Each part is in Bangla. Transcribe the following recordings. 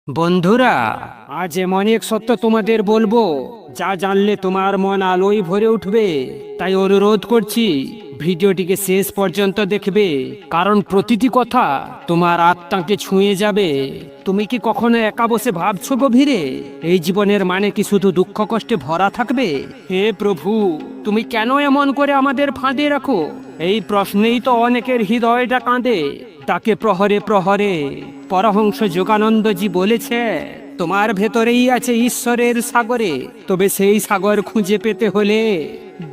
বন্ধুরা, আজ এমন এক সত্য তোমাদের বলবো যা জানলে তোমার মন আলোয় ভরে উঠবে। তাই অনুরোধ করছি, ভিডিওটিকে শেষ পর্যন্ত দেখবে, কারণ প্রতিটি কথা তোমার আত্মাকে ছুঁয়ে যাবে। তুমি কি কখনো একা বসে ভাবছো গভীরে এই জীবনের মানে কি শুধু দুঃখ কষ্টে ভরা থাকবে? হে প্রভু, তুমি কেন এমন করে আমাদের ফাঁদে রাখো? এই প্রশ্নেই তো অনেকের হৃদয়টা কাঁদে। তাকে প্রহরে প্রহরে পরমহংস যোগানন্দজি বলেছে, তোমার ভেতরেই আছে ঈশ্বরের সাগরে, তবে সেই সাগর খুঁজে পেতে হলে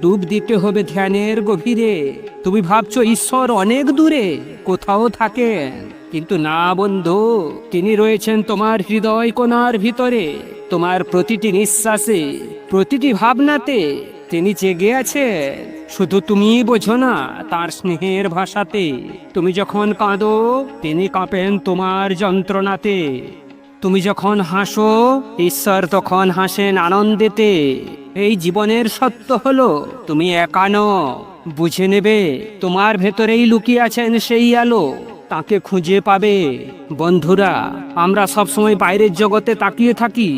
ডুব দিতে হবে ধ্যানের গভীরে। তুমি ভাবছো ঈশ্বর অনেক দূরে কোথাও থাকেন, কিন্তু না বন্ধু, তিনি রয়েছেন তোমার হৃদয় কোণার ভিতরে, তোমার প্রতিটি নিঃশ্বাসে, প্রতিটি ভাবনাতে তিনি জেগে আছেন। শুধু তুমিই বোঝো না তার স্নেহের ভাষাতে। তুমি যখন কাঁদো, তিনি কাঁপেন তোমার যন্ত্রণাতে। তুমি যখন হাসো, ঈশ্বর তখন হাসেন আনন্দেতে। এই জীবনের সত্য হলো, তুমি একা নও। বুঝে নেবে, তোমার ভেতরেই লুকিয়ে আছেন সেই আলো, তাকে খুঁজে পাবে। বন্ধুরা, আমরা সবসময় বাইরের জগতে তাকিয়ে থাকি,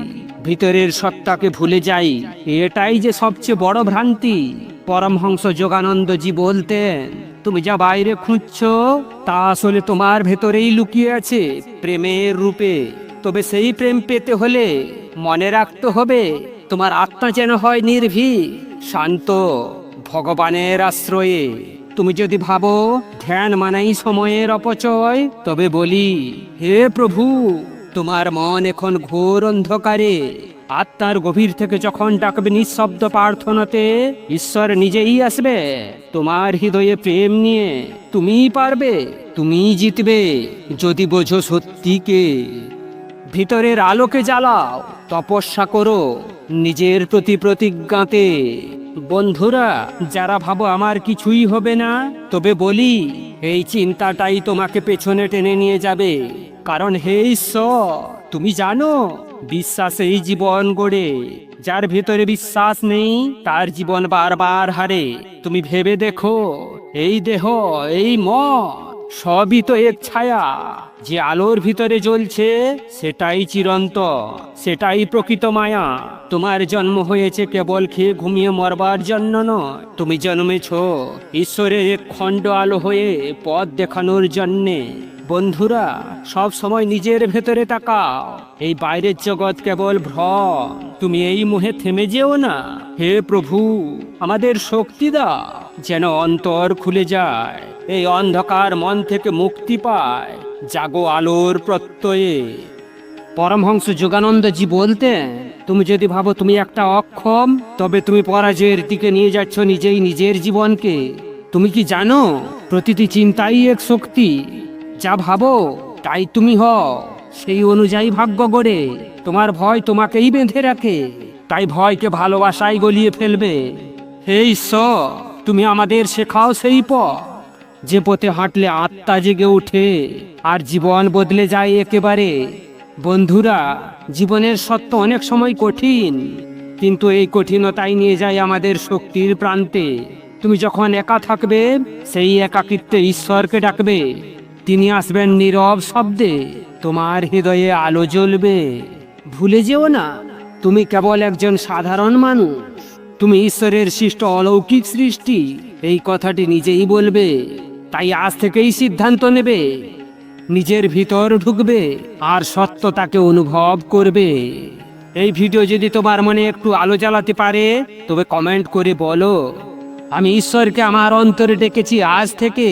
ভিতরের সত্তাকে ভুলে যাই। এটাই যে সবচেয়ে বড় ভ্রান্তি। পরমহংস যোগানন্দজি বলতেন, তুমি যা বাইরে খুঁজছো তা আসলে তোমার ভেতরেই লুকিয়ে আছে প্রেমের রূপে। তবে সেই প্রেম পেতে হলে মনে রাখতে হবে, তোমার আত্মা যেন হয় নির্ভীক, শান্ত, ভগবানের আশ্রয়ে। তুমি যদি ভাবো ধ্যান মানেই সময়ের অপচয়, তবে বলি, হে প্রভু, তোমার মন এখন ঘোর অন্ধকারে। আত্মার গভীর থেকে যখন ডাকবে নিঃশব্দ প্রার্থনাতে, ঈশ্বর নিজেই আসবে তোমার হৃদয়ে প্রেম নিয়ে। তুমিই পারবে, তুমিই জিতবে, যদি বোঝো সত্যিকে। ভিতরের আলোকে জ্বালাও, তপস্যা করো নিজের প্রতি প্রতিজ্ঞাতে। বন্ধুরা, যারা ভাবো আমার কিছুই হবে না, তবে বলি, এই চিন্তাটাই তোমাকে পেছনে টেনে নিয়ে যাবে। কারণ হে ঈশ্বর, তুমি জানো বিশ্বাসেই জীবন গড়ে। যার ভিতরে বিশ্বাস নেই তার জীবন বারবার হারে। তুমি ভেবে দেখো, এই দেহ, এই মন, সবই তো এক ছায়া। যে আলোর ভিতরে জ্বলছে সেটাই চিরন্তন, সেটাই প্রকৃত মায়া। তোমার জন্ম হয়েছে কেবল খেয়ে ঘুমিয়ে মরবার জন্য নয়, তুমি জন্মেছ ঈশ্বরের এক খণ্ড আলো হয়ে পথ দেখানোর জন্যে। বন্ধুরা, সব সময় নিজের ভেতরে তাকাও, এই বাইরের জগৎ কেবল ভ্রম। তুমি এই মোহে থেমে যেও না। হে প্রভু, আমাদের শক্তি দাও যেন অন্তর খুলে যায়, এই অন্ধকার মন থেকে মুক্তি পায়, জাগো আলোর প্রত্যয়ে। পরমহংস যোগানন্দজি বলতেন, তুমি যদি ভাবো তুমি একটা অক্ষম, তবে তুমি পরাজয়ের দিকে নিয়ে যাচ্ছ নিজেই নিজের জীবনকে। তুমি কি জানো, প্রতিটি চিন্তাই এক শক্তি। যা ভাবো তাই তুমি হও, সেই অনুযায়ী ভাগ্য গড়ে। তোমার ভয় তোমাকেই বেঁধে রাখে, তাই ভয়কে ভালোবাসায় গলিয়ে ফেলবে। হে ঈশ্বর, তুমি আমাদের শেখাও সেই পথ, যে পথে হাঁটলে আত্মা জেগে ওঠে আর জীবন বদলে যায় একেবারে। বন্ধুরা, জীবনের সত্য অনেক সময় কঠিন, কিন্তু এই কঠিনতাই নিয়ে যায় আমাদের শক্তির প্রান্তে। তুমি যখন একা থাকবে, সেই একাকিত্বে ঈশ্বরকে ডাকবে, তিনি আসবেন নীরব শব্দে, তোমার হৃদয়ে আলো জ্বলবে। ভুলে যেও না, তুমি কেবল একজন সাধারণ মানুষ, তুমি ঈশ্বরের সৃষ্ট অলৌকিক সৃষ্টি। এই কথাটি নিজেই বলবে। তাই আজ থেকেই সিদ্ধান্ত নেবে, নিজের ভিতর ঢুকবে আর সত্যতাকে অনুভব করবে। এই ভিডিও যদি তোমার মনে একটু আলো জ্বালাতে পারে, তবে কমেন্ট করে বলো, আমি ঈশ্বরকে আমার অন্তরে ডেকেছি আজ থেকে।